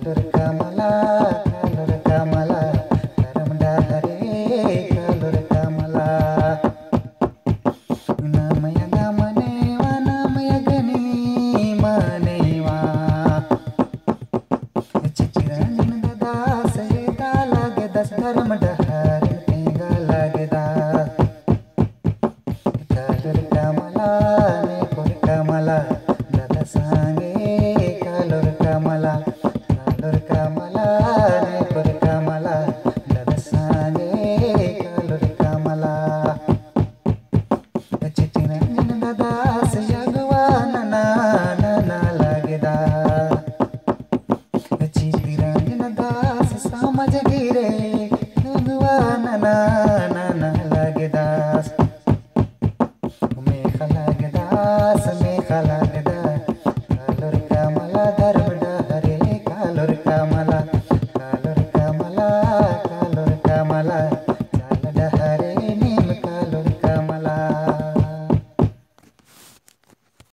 कालोर कमला करम डाहरे कालोर कमला नामया गमनेवा नामया गनी मनेवा चिचिरंजन दादा सहेदा लागे दस धर्म डहर तेगा लागे दा कालोर कमला ने कोर कमला दादा सांगे कालोर कमला ने कोर कमला दादा सांगे कालोर कमला चिचिरंजन दादा से यगवा नना नना लागेदा चिचिरंजन दादा से समझ गिरे